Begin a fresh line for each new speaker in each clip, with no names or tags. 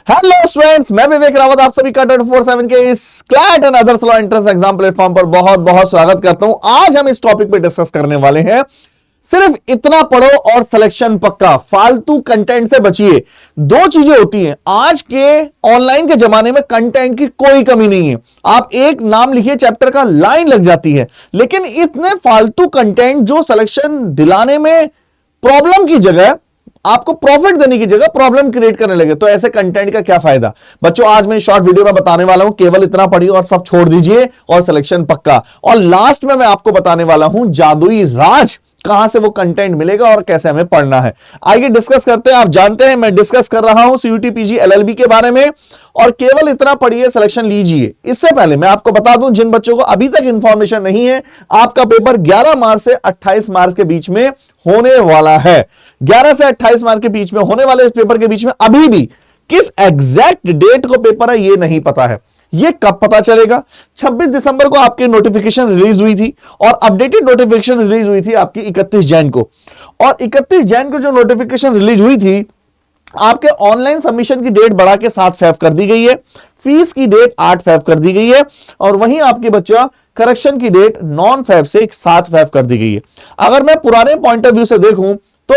Hello students, मैं विवेक रावत आप सभी का 24/7 के इस CLAT and others law entrance exam platform पर बहुत बहुत स्वागत करता हूं। आज हम इस टॉपिक पे डिस्कस करने वाले हैं, सिर्फ इतना पढ़ो और सिलेक्शन पक्का, फालतू कंटेंट से बचिए। दो चीजें होती हैं आज के ऑनलाइन के जमाने में, कंटेंट की कोई कमी नहीं है। आप एक नाम लिखिए चैप्टर का, लाइन लग जाती है, लेकिन इतने फालतू कंटेंट जो सिलेक्शन दिलाने में प्रॉब्लम की जगह, आपको प्रॉफिट देने की जगह प्रॉब्लम क्रिएट करने लगे, तो ऐसे कंटेंट का क्या फायदा। बच्चों, आज मैं शॉर्ट वीडियो में बताने वाला हूं, केवल इतना पढ़िए और सब छोड़ दीजिए और सिलेक्शन पक्का। और लास्ट में मैं आपको बताने वाला हूं जादुई राज, कहां से वो कंटेंट मिलेगा और कैसे हमें पढ़ना है। आइए डिस्कस करते हैं। आप जानते हैं मैं डिस्कस कर रहा हूं सीयूटी पीजी एलएलबी के बारे में, और केवल इतना पढ़िए, सिलेक्शन लीजिए। इससे पहले मैं आपको बता दूं, जिन बच्चों को अभी तक इंफॉर्मेशन नहीं है, आपका पेपर 11 मार्च से 28 मार्च के बीच में होने वाला है। 11 से 28 मार्च के बीच में होने वाले इस पेपर के बीच में अभी भी किस एग्जैक्ट डेट को पेपर है ये नहीं पता है। ये कब पता चलेगा? 26 दिसंबर को आपकी नोटिफिकेशन रिलीज हुई थी और अपडेटेड नोटिफिकेशन रिलीज हुई थी आपकी 31 जैन को। और 31 जैन को जो नोटिफिकेशन रिलीज हुई थी, आपके ऑनलाइन सबमिशन की डेट बढ़ा के 7 फेब कर दी गई है, फीस की डेट 8 फेब कर दी गई है, और वहीं आपके बच्चा करेक्शन की डेट 9 फेब से 7 फेब कर दी गई है। अगर मैं पुराने पॉइंट ऑफ व्यू से देखूं तो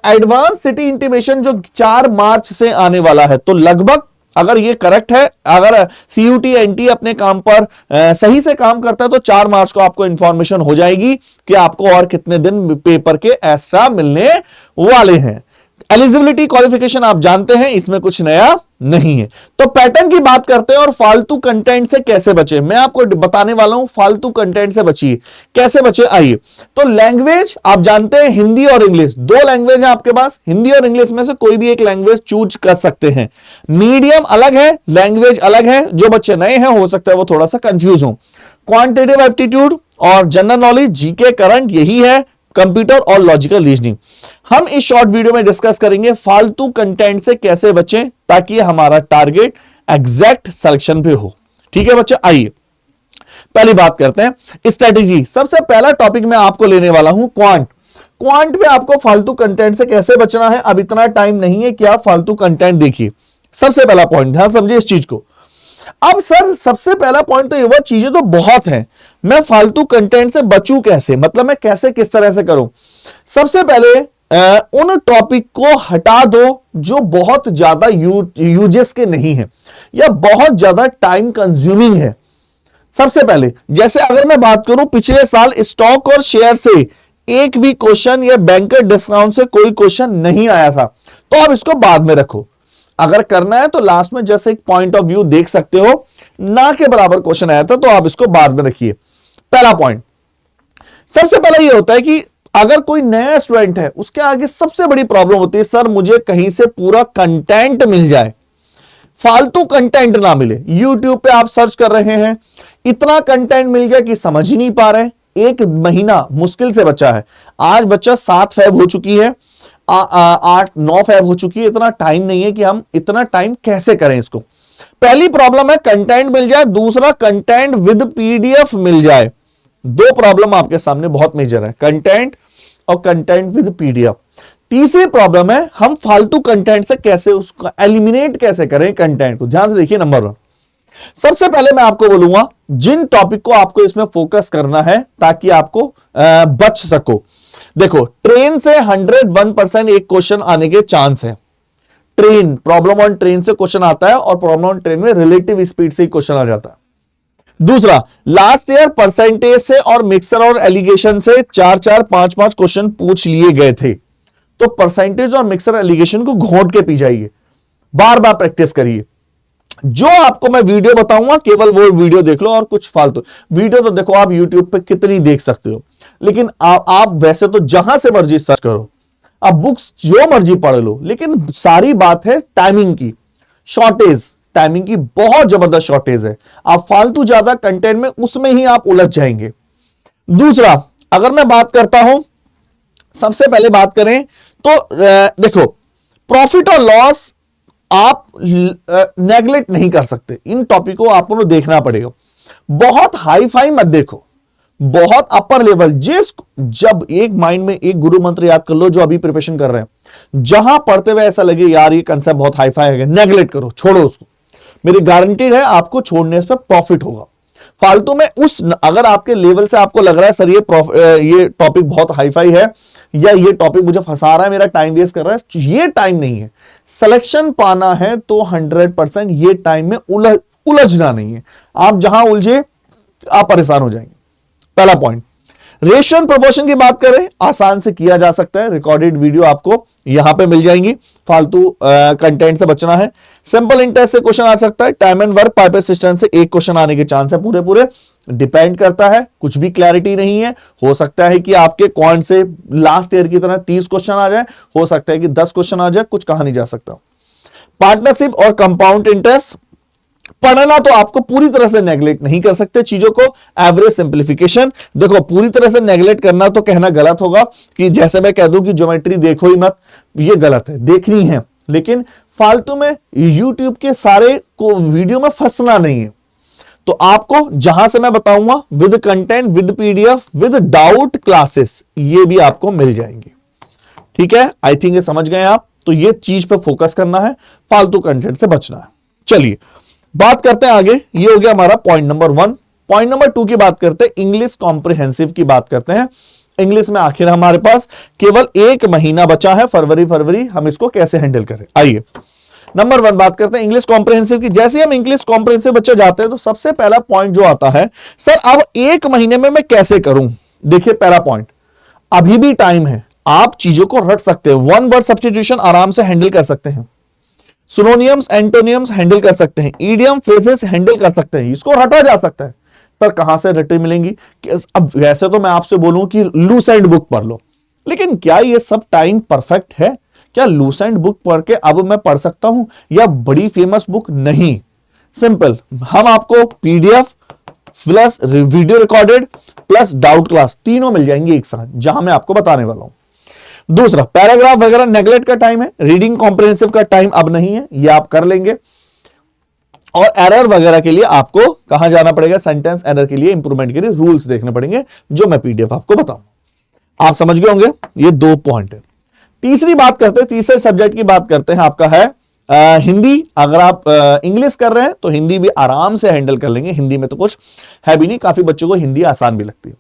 एडवांस सिटी इंटीमेशन जो 4 मार्च से आने वाला है, तो लगभग, अगर ये करेक्ट है, अगर सीयूटी एनटी अपने काम पर सही से काम करता है, तो 4 मार्च को आपको इंफॉर्मेशन हो जाएगी कि आपको और कितने दिन पेपर के एक्स्ट्रा मिलने वाले हैं। एलिजिबिलिटी क्वालिफिकेशन आप जानते हैं, इसमें कुछ नया नहीं है। तो पैटर्न की बात करते हैं और फालतू कंटेंट से कैसे बचे, मैं आपको बताने वाला हूं। फालतू कंटेंट से बचिए, कैसे बचे, आइए। तो लैंग्वेज आप जानते हैं, हिंदी और इंग्लिश, 2 लैंग्वेज है आपके पास। हिंदी और इंग्लिश में से कोई भी एक लैंग्वेज चूज कर सकते हैं। मीडियम अलग है, लैंग्वेज अलग है। जो बच्चे नए हैं, हो सकता है वो थोड़ा सा कंफ्यूज हो। क्वांटिटेटिव एप्टीट्यूड और जनरल नॉलेज, जीके, करंट, यही है कंप्यूटर और लॉजिकल रीजनिंग। हम इस शॉर्ट वीडियो में डिस्कस करेंगे फालतू कंटेंट से कैसे बचें, ताकि हमारा टारगेट एग्जैक्ट सिलेक्शन पे हो। ठीक है बच्चे, आइए पहली बात करते हैं स्ट्रेटेजी। सबसे पहला टॉपिक मैं आपको लेने वाला हूं क्वांट पे आपको फालतू कंटेंट से कैसे बचना है। अब इतना टाइम नहीं है कि आप फालतू कंटेंट देखिए। सबसे पहला पॉइंट, ध्यान समझिए इस चीज को। अब सर, सबसे पहला पॉइंट तो ये, वह चीजें तो बहुत हैं, मैं फालतू कंटेंट से बचूं कैसे, मतलब मैं कैसे, किस तरह से करूं। सबसे पहले उन टॉपिक को हटा दो जो बहुत ज्यादा यूजेस के नहीं है या बहुत ज्यादा टाइम कंज्यूमिंग है। सबसे पहले, जैसे अगर मैं बात करूं, पिछले साल स्टॉक और शेयर से एक भी क्वेश्चन या बैंकर डिस्काउंट से कोई क्वेश्चन नहीं आया था, तो आप इसको बाद में रखो। अगर करना है तो लास्ट में जैसे एक पॉइंट ऑफ व्यू देख सकते हो, ना के बराबर क्वेश्चन आया था, तो आप इसको बाद में रखिए। पहला पॉइंट, सबसे पहला ये होता है कि अगर कोई नया स्टूडेंट है, उसके आगे सबसे बड़ी प्रॉब्लम होती है, सर मुझे कहीं से पूरा कंटेंट मिल जाए, फालतू कंटेंट ना मिले। YouTube पे आप सर्च कर रहे हैं, इतना कंटेंट मिल गया कि समझ ही नहीं पा रहे। 1 महीना मुश्किल से बचा है। आज बच्चा 7 फेब हो चुकी है, 8-9 फेब हो चुकी है। इतना टाइम नहीं है कि हम इतना टाइम कैसे करें इसको। पहली प्रॉब्लम है कंटेंट मिल जाए, दूसरा कंटेंट विद पीडीएफ मिल जाए। 2 प्रॉब्लम आपके सामने बहुत मेजर है, कंटेंट और कंटेंट विद पीडीएफ। तीसरी प्रॉब्लम है हम फालतू कंटेंट से कैसे उसको एलिमिनेट कैसे करें कंटेंट को। ध्यान से देखिए। नंबर 1, सबसे पहले मैं आपको बोलूंगा जिन टॉपिक को आपको इसमें फोकस करना है ताकि आपको बच सको। देखो, ट्रेन से 101% एक क्वेश्चन आने के चांस है। ट्रेन, प्रॉब्लम ऑन ट्रेन से क्वेश्चन आता है, और प्रॉब्लम ऑन ट्रेन में रिलेटिव स्पीड से ही क्वेश्चन आ जाता है। दूसरा, लास्ट ईयर परसेंटेज से और मिक्सर और एलिगेशन से 4-4, 5-5 क्वेश्चन पूछ लिए गए थे। तो परसेंटेज और मिक्सर एलिगेशन को घोंट के पी जाइए, बार बार प्रैक्टिस करिए। जो आपको मैं वीडियो बताऊंगा, केवल वो वीडियो देख लो, और कुछ फालतू वीडियो तो देखो आप YouTube पे कितनी देख सकते हो, लेकिन आप वैसे तो जहां से मर्जी सर्च करो, आप बुक्स जो मर्जी पढ़ लो, लेकिन सारी बात है टाइमिंग की। शॉर्टेज, टाइमिंग की बहुत जबरदस्त शॉर्टेज है। आप फालतू ज्यादा कंटेंट में, उसमें ही आप उलझ जाएंगे। दूसरा, अगर मैं बात करता हूं, सबसे पहले बात करें तो देखो, प्रॉफिट और लॉस आप नेगलेक्ट नहीं कर सकते। इन टॉपिक को आपको देखना पड़ेगा। बहुत हाई फाई मत देखो, बहुत अपर लेवल, जब एक माइंड में एक गुरु मंत्र याद कर लो जो अभी प्रिपरेशन कर रहे हैं, जहां पढ़ते हुए ऐसा लगे यार ये कंसेप्ट बहुत हाई फाई है, नेगलेक्ट करो, छोड़ो उसको। मेरी गारंटीड है आपको छोड़ने से प्रॉफिट होगा। फालतू में अगर आपके लेवल से आपको लग रहा है सर ये टॉपिक बहुत हाई फाई है या ये टॉपिक मुझे फंसा रहा है, मेरा टाइम वेस्ट कर रहा है, ये टाइम नहीं है। सिलेक्शन पाना है तो 100% ये टाइम में उलझना नहीं है। आप जहां उलझे आप परेशान हो जाएंगे। पहला पॉइंट, रेशियो एंड प्रोपोर्शन की बात करें, आसान से किया जा सकता है। रिकॉर्डेड वीडियो आपको यहां पे मिल जाएंगी। फालतू कंटेंट से बचना है। सिंपल इंटेंस से क्वेश्चन आ सकता है। Time and work pipe system से एक क्वेश्चन आने के चांस है पूरे पूरे। डिपेंड करता है, कुछ भी क्लैरिटी नहीं है। हो सकता है कि आपके कौन से लास्ट ईयर की तरह 30 क्वेश्चन आ जाए, हो सकता है कि 10 क्वेश्चन आ जाए, कुछ कहा नहीं जा सकता। पार्टनरशिप और कंपाउंड इंटरेस्ट पढ़ना तो आपको पूरी तरह से नेगलेक्ट नहीं कर सकते चीजों को। एवरेज सिंप्लीफिकेशन देखो, पूरी तरह से नेगलेक्ट करना तो कहना गलत होगा कि जैसे मैं कह दूं कि ज्योमेट्री देखो ही मत, ये गलत है, देखनी है, लेकिन फालतू में यूट्यूब के सारे को वीडियो में फंसना नहीं है। तो आपको जहां से मैं बताऊंगा with content, with PDF, with doubt classes, ये भी आपको मिल जाएंगे। ठीक है, आई थिंक ये समझ गए आप। तो ये चीज पे फोकस करना है, फालतू कंटेंट से बचना है। चलिए बात करते हैं आगे। ये हो गया हमारा पॉइंट नंबर 1। पॉइंट नंबर 2 की बात करते हैं, इंग्लिश कॉम्प्रिहेंसिव की बात करते हैं। इंग्लिश में आखिर हमारे पास केवल 1 महीना बचा है, फरवरी। हम इसको कैसे हैंडल करें, आइए नंबर 1 बात करते हैं इंग्लिश कॉम्प्रिहेंसिव की। जैसे हम इंग्लिश कॉम्प्रिहेंसिव बच्चे जाते हैं तो सबसे पहला पॉइंट जो आता है, सर अब 1 महीने में मैं कैसे करूं। देखिए पहला पॉइंट, अभी भी टाइम है, आप चीजों को रट सकते हैं। 1 वर्ड सब्स्टिट्यूशन आराम से हैंडल कर सकते हैं, सिनोनियम्स एंटोनियम्स हैंडल कर सकते हैं, इडियम फ्रेजेस हैंडल कर सकते हैं, इसको रटा जा सकता है। सर कहां से रटे मिलेंगी। अब वैसे तो मैं आपसे बोलूं कि लूसेंट बुक पढ़ लो, लेकिन क्या ये सब टाइम परफेक्ट है। क्या लूसेंट बुक पढ़ के अब मैं पढ़ सकता हूं या बड़ी फेमस बुक, नहीं। सिंपल, हम आपको PDF plus video recorded plus doubt class तीनों मिल जाएंगे एक साथ, जहां मैं आपको बताने वाला हूं। दूसरा, पैराग्राफ वगैरह नेगलेक्ट का टाइम है, रीडिंग कॉम्प्रिहेंसिव का टाइम अब नहीं है, ये आप कर लेंगे। और एरर वगैरह के लिए आपको कहां जाना पड़ेगा, सेंटेंस एरर के लिए, इंप्रूवमेंट के लिए रूल्स देखने पड़ेंगे, जो मैं पीडीएफ आपको बताऊंगा। आप समझ गए होंगे, ये 2 पॉइंट है। तीसरी बात करते हैं, तीसरे सब्जेक्ट की बात करते हैं, आपका है हिंदी। अगर आप इंग्लिश कर रहे हैं तो हिंदी भी आराम से हैंडल कर लेंगे। हिंदी में तो कुछ है भी नहीं, काफी बच्चों को हिंदी आसान भी लगती है।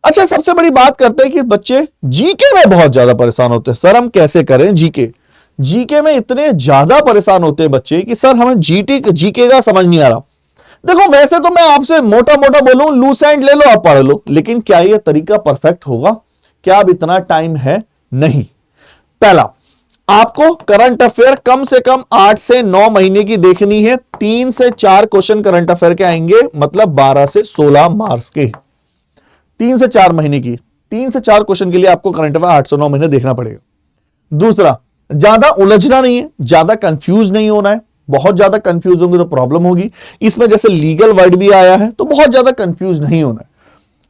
अच्छा, सबसे बड़ी बात करते हैं कि बच्चे जीके में बहुत ज्यादा परेशान होते हैं। सर हम कैसे करें जीके में इतने ज्यादा परेशान होते हैं बच्चे कि सर हमें जीके का समझ नहीं आ रहा। देखो वैसे तो मैं आपसे मोटा मोटा बोलूं, लूसेंट ले लो, आप पढ़ लो, लेकिन क्या यह तरीका परफेक्ट होगा, क्या अब इतना टाइम है, नहीं। पहला, आपको करंट अफेयर कम से कम 8 से 9 महीने की देखनी है। 3 से 4 क्वेश्चन करंट अफेयर के आएंगे, मतलब 12 से 16 मार्क्स के। 3 से 4 महीने की, 3 से 4 क्वेश्चन के लिए आपको करंट अफेयर 8 से 9 महीने देखना पड़ेगा। दूसरा, ज्यादा उलझना नहीं है, ज्यादा कंफ्यूज नहीं होना है। बहुत ज्यादा कंफ्यूज होंगे तो प्रॉब्लम होगी। इसमें जैसे लीगल वर्ड भी आया है, तो बहुत ज्यादा कंफ्यूज नहीं होना है।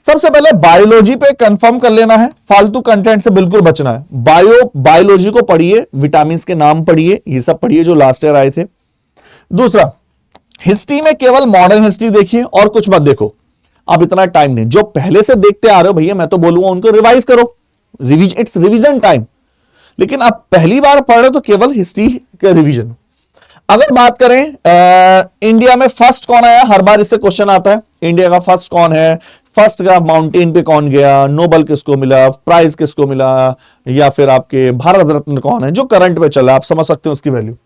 सबसे पहले बायोलॉजी पे कंफर्म कर लेना है, फालतू कंटेंट से बिल्कुल बचना है। बायोलॉजी को पढ़िए, विटामिन के नाम पढ़िए, ये सब पढ़िए जो लास्ट ईयर आए थे। दूसरा, हिस्ट्री में केवल मॉडर्न हिस्ट्री देखिए और कुछ मत देखो, अब इतना टाइम नहीं। जो पहले से देखते आ रहे हो भैया, मैं तो बोलूंगा उनको रिवाइज करो, इट्स रिवीजन टाइम। लेकिन आप पहली बार पढ़ रहे हो तो केवल हिस्ट्री के रिवीजन। अगर बात करें इंडिया में फर्स्ट कौन आया, हर बार इससे क्वेश्चन आता है, इंडिया का फर्स्ट कौन है, फर्स्ट का माउंटेन पे कौन गया, नोबल किसको मिला, प्राइज किसको मिला, या फिर आपके भारत रत्न कौन है, जो करंट पे चला, आप समझ सकते हो उसकी वैल्यू।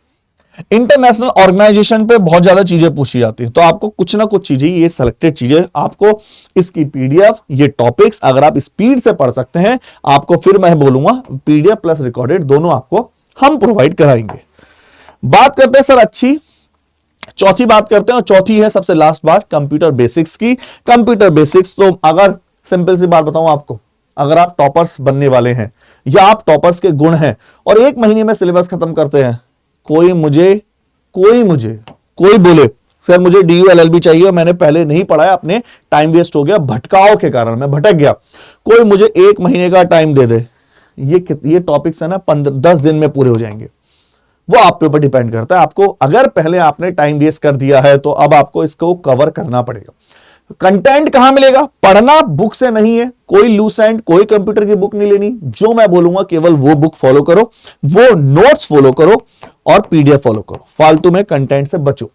इंटरनेशनल ऑर्गेनाइजेशन पे बहुत ज्यादा चीजें पूछी जाती हैं, तो आपको कुछ ना कुछ चीजें, ये सिलेक्टेड चीजें आपको इसकी पीडीएफ, ये टॉपिक्स अगर आप स्पीड से पढ़ सकते हैं, आपको फिर मैं बोलूंगा पीडीएफ प्लस रिकॉर्डेड दोनों आपको हम प्रोवाइड कराएंगे। बात करते हैं सर अच्छी, चौथी बात करते हैं, और चौथी है सबसे लास्ट बात कंप्यूटर बेसिक्स की। कंप्यूटर बेसिक्स तो अगर सिंपल सी बात बताऊं आपको, अगर आप टॉपर्स बनने वाले हैं या आप टॉपर्स के गुण हैं और 1 महीने में सिलेबस खत्म करते हैं, कोई बोले सर मुझे DU LLB चाहिए, मैंने पहले नहीं पढ़ा है, अपने टाइम वेस्ट हो गया, भटकाव के कारण मैं भटक गया, कोई मुझे 1 महीने का टाइम दे दे, ये टॉपिक्स है ना 10 दिन में पूरे हो जाएंगे। वो आप पे ऊपर डिपेंड करता है। आपको अगर पहले आपने टाइम वेस्ट कर दिया है तो अब आपको इसको कवर करना पड़ेगा। कंटेंट कहां मिलेगा? पढ़ना बुक से नहीं है, कोई लूसेंट, कोई कंप्यूटर की बुक नहीं लेनी। जो मैं बोलूंगा केवल वो बुक फॉलो करो, वो नोट्स फॉलो करो और पीडीएफ फॉलो करो। फालतू में कंटेंट से बचो।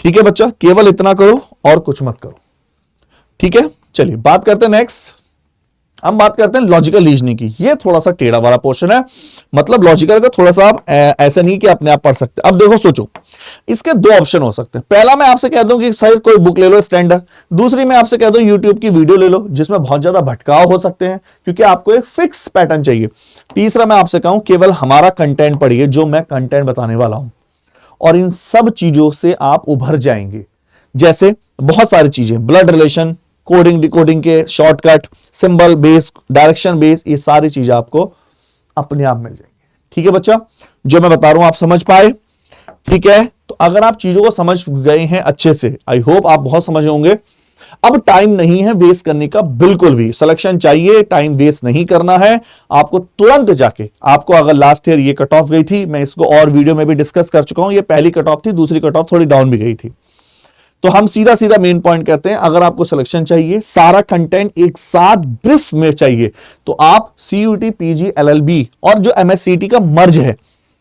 ठीक है बच्चा, केवल इतना करो और कुछ मत करो। ठीक है, चलिए बात करते हैं नेक्स्ट। हम बात करते हैं लॉजिकल रीजनिंग की। ये थोड़ा सा टेढ़ा वाला पोर्शन है, मतलब लॉजिकल का थोड़ा सा आप ऐसा नहीं कि अपने आप पढ़ सकते। अब देखो सोचो, इसके दो ऑप्शन हो सकते हैं। पहला मैं आपसे कह दूं कि सर कोई बुक ले लो स्टैंडर्ड, दूसरी मैं आपसे कह दूं यूट्यूब की वीडियो ले लो जिसमें बहुत ज्यादा भटकाव हो सकते हैं क्योंकि आपको एक फिक्स पैटर्न चाहिए। तीसरा मैं आपसे कहूं केवल हमारा कंटेंट पढ़िए, जो मैं कंटेंट बताने वाला हूं, और इन सब चीजों से आप उभर जाएंगे। जैसे बहुत सारी चीजें, ब्लड रिलेशन, कोडिंग डिकोडिंग के shortcut, symbol base, direction base, ये सारी चीजें आपको अपने आप मिल जाएंगी। ठीक है बच्चा, जो मैं बता रहा हूं आप समझ पाए? ठीक है, तो अगर आप चीजों को समझ गए हैं अच्छे से, आई होप आप बहुत समझ होंगे। अब टाइम नहीं है वेस्ट करने का, बिल्कुल भी सिलेक्शन चाहिए, टाइम वेस्ट नहीं करना है आपको। तुरंत जाके आपको, अगर लास्ट ईयर ये कट ऑफ गई थी, मैं इसको और वीडियो में भी डिस्कस कर चुका हूं, ये पहली कट ऑफ थी, दूसरी कट ऑफ थोड़ी डाउन भी गई थी। तो हम सीधा सीधा मेन पॉइंट कहते हैं, अगर आपको सिलेक्शन चाहिए, सारा कंटेंट एक साथ ब्रीफ में चाहिए, तो आप सीयूटी, पीजी, एलएलबी और जो एमएससीटी का मर्ज है,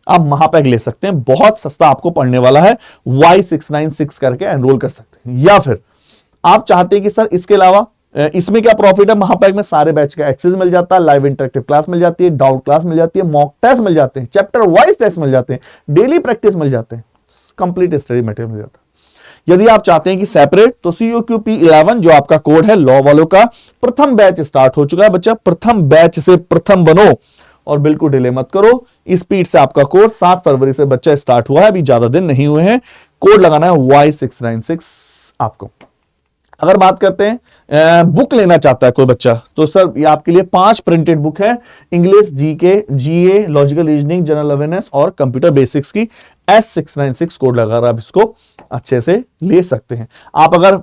आप महापैक ले सकते हैं। बहुत सस्ता आपको पढ़ने वाला है, Y696 करके एनरोल कर सकते हैं। या फिर आप चाहते हैं कि सर इसके अलावा इसमें क्या प्रॉफिट है, महापैक में सारे बैच का एक्सेस मिल जाता है, लाइव इंटरेक्टिव क्लास मिल जाती है, डाउट क्लास मिल जाती है, मॉक टेस्ट मिल जाते हैं, चैप्टर वाइज टेस्ट मिल जाते हैं, डेली प्रैक्टिस मिल जाते हैं, कंप्लीट स्टडी मटेरियल मिल जाता है। यदि आप चाहते हैं कि सेपरेट, तो COQP11 जो आपका कोड है लॉ वालों का, प्रथम बैच स्टार्ट हो चुका है बच्चा। प्रथम बैच से प्रथम बनो और बिल्कुल डिले मत करो। स्पीड से आपका कोर्स 7 फरवरी से बच्चा स्टार्ट हुआ है, अभी ज्यादा दिन नहीं हुए हैं। कोड लगाना है Y696 आपको। अगर बात करते हैं बुक लेना चाहता है कोई बच्चा, तो सर ये आपके लिए 5 प्रिंटेड बुक है, इंग्लिश, जीके, जीए, लॉजिकल रीजनिंग, जनरल अवेयरनेस और कंप्यूटर बेसिक्स की। S696 कोड लगाकर आप इसको अच्छे से ले सकते हैं। आप अगर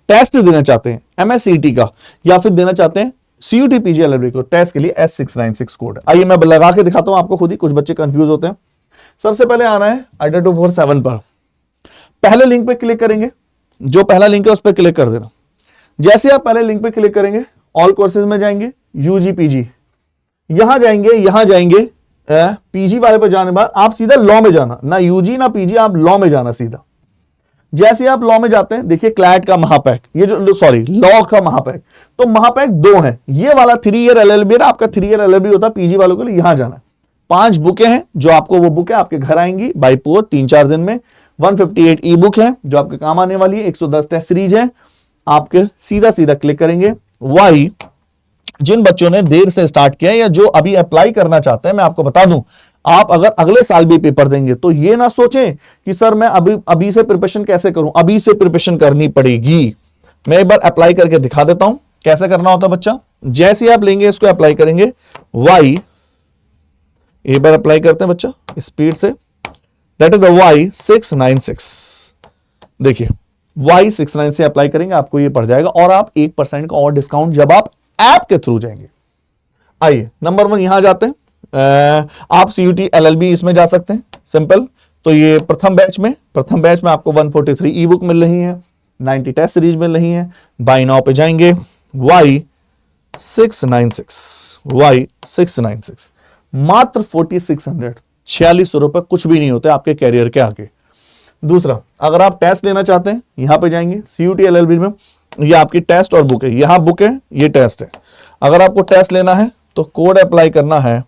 टेस्ट देना चाहते हैं MSCT का, या फिर देना चाहते हैं CUT PG LLB को, टेस्ट के लिए S696 कोड। आइए मैं लगा के दिखाता हूं आपको खुद ही, कुछ बच्चे कंफ्यूज होते हैं। सबसे पहले आना है IDA247 पर, पहले लिंक पे क्लिक करेंगे, जो पहला लिंक है उस पर क्लिक कर देना। जैसे आप पहले लिंक पे क्लिक करेंगे, ऑल कोर्सेज में जाएंगे, यूजी पीजी, यहां जाएंगे पीजी वाले पर जाने के बाद आप सीधा लॉ में जाना, ना यूजी ना पीजी, आप लॉ में जाना सीधा। जैसे आप लॉ में जाते हैं, देखिए क्लैट का महापैक, ये जो सॉरी लॉ का महापैक, तो महापैक 2 है। ये वाला 3 ईयर LLB है, आपका 3 ईयर LLB होता है पीजी वालों के लिए, यहां जाना है। 5 बुकें हैं जो आपको, वो बुकें आपके घर आएंगी बाई पोस्ट 3-4 दिन में। 158 ई बुक है जो आपके काम आने वाली है, 110 टेस्ट सीरीज है। आपके सीधा क्लिक करेंगे वाई। जिन बच्चों ने देर से स्टार्ट किया है या जो अभी अप्लाई करना चाहते हैं, मैं आपको बता दूं, आप अगर अगले साल भी पेपर देंगे तो ये ना सोचें कि सर मैं अभी से प्रिपरेशन कैसे करूं। अभी से प्रिपरेशन करनी पड़ेगी। मैं एक बार अप्लाई करके दिखा देता हूं कैसे करना होता है बच्चा। जैसे आप लेंगे इसको, अप्लाई करेंगे वाई, एक बार अप्लाई करते हैं बच्चा स्पीड से, दैट इज द Y696। देखिए Y696 से अप्लाई करेंगे, आपको ये पड़ जाएगा और आप 1% का और डिस्काउंट जब आप ऐप के थ्रू जाएंगे। आइए नंबर 1 यहां जाते हैं। आप CUT LLB इसमें जा सकते हैं, सिंपल। तो ये प्रथम बैच में आपको 143 ई बुक मिल रही है, 90 टेस्ट सीरीज मिल रही है। बाय नाउ पे जाएंगे, Y696 मात्र 4600 रुपए, कुछ भी नहीं होते आपके कैरियर के आगे। दूसरा, अगर आप टेस्ट लेना चाहते हैं, यहां पे जाएंगे CUT LLB में, ये आपकी टेस्ट और बुक है, यहां बुक है, ये टेस्ट है। अगर आपको टेस्ट लेना है तो कोड अप्लाई करना है,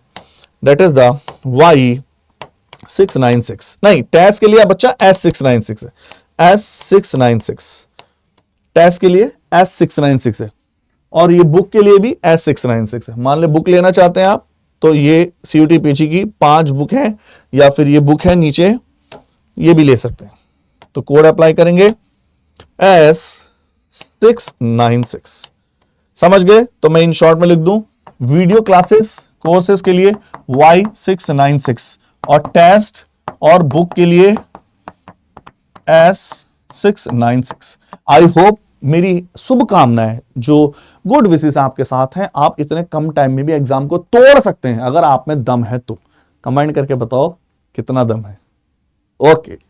दैट इज द Y696। नहीं, टेस्ट के लिए बच्चा S696 है, S696 टेस्ट के लिए S696 है, और ये बुक के लिए भी S696 है। मान ले बुक लेना चाहते हैं आप, तो ये CUT PG की 5 बुक है, या फिर ये बुक है नीचे, ये भी ले सकते हैं। तो कोड अप्लाई करेंगे S696। समझ गए? तो मैं इन शॉर्ट में लिख दूं, वीडियो क्लासेस कोर्सेज के लिए Y696 और टेस्ट और बुक के लिए S696। आई होप, मेरी शुभकामनाएं, जो गुड विशेस आपके साथ हैं, आप इतने कम टाइम में भी एग्जाम को तोड़ सकते हैं। अगर आप में दम है तो कमेंट करके बताओ कितना दम है। ओके।